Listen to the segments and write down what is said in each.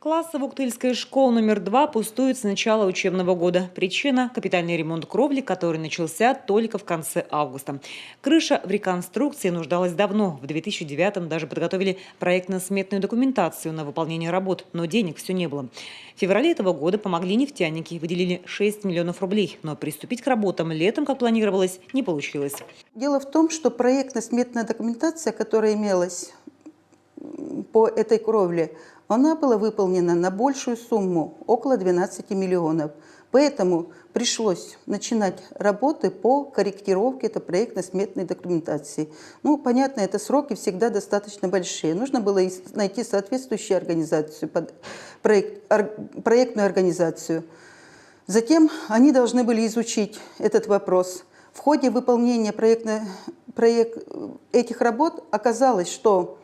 Классы в Уктыльской школе номер 2 пустуют с начала учебного года. Причина – капитальный ремонт кровли, который начался только в конце августа. Крыша в реконструкции нуждалась давно. В 2009-м даже подготовили проектно-сметную документацию на выполнение работ, но денег все не было. В феврале этого года помогли нефтяники, выделили 6 миллионов рублей. Но приступить к работам летом, как планировалось, не получилось. Дело в том, что проектно-сметная документация, которая имелась по этой кровле, она была выполнена на большую сумму, около 12 миллионов. Поэтому пришлось начинать работы по корректировке этой проектно-сметной документации. Ну, понятно, это сроки всегда достаточно большие. Нужно было найти соответствующую организацию, проектную организацию. Затем они должны были изучить этот вопрос. В ходе выполнения этих работ оказалось, что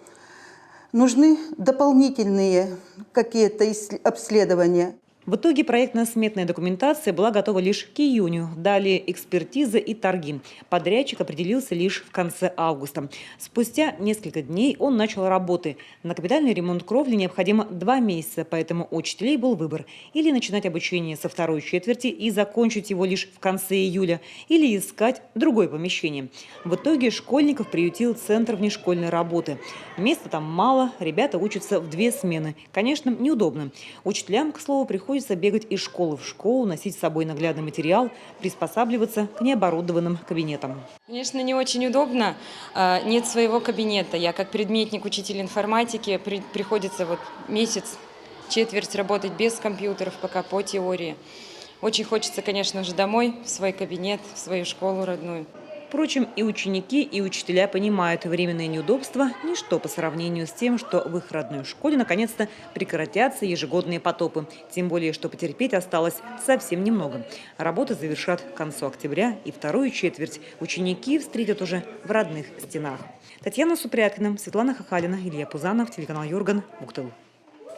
нужны дополнительные какие-то обследования. В итоге проектно-сметная документация была готова лишь к июню. Далее экспертиза и торги. Подрядчик определился лишь в конце августа. Спустя несколько дней он начал работы. На капитальный ремонт кровли необходимо 2 месяца, поэтому у учителей был выбор. Или начинать обучение со второй четверти и закончить его лишь в конце июля, или искать другое помещение. В итоге школьников приютил Центр внешкольной работы. Места там мало, ребята учатся в 2 смены. Конечно, неудобно. Учителям, к слову, приходится бегать из школы в школу, носить с собой наглядный материал, приспосабливаться к необорудованным кабинетам. Конечно, не очень удобно. Нет своего кабинета. Я как предметник, учитель информатики, приходится месяц, четверть работать без компьютеров пока по теории. Очень хочется, конечно же, домой, в свой кабинет, в свою школу родную. Впрочем, и ученики, и учителя понимают, временные неудобства – ничто по сравнению с тем, что в их родной школе наконец-то прекратятся ежегодные потопы. Тем более, что потерпеть осталось совсем немного. Работы завершат к концу октября, и вторую четверть ученики встретят уже в родных стенах. Татьяна Супряткина, Светлана Хахалина, Илья Пузанов, телеканал Юрган, Уктыл.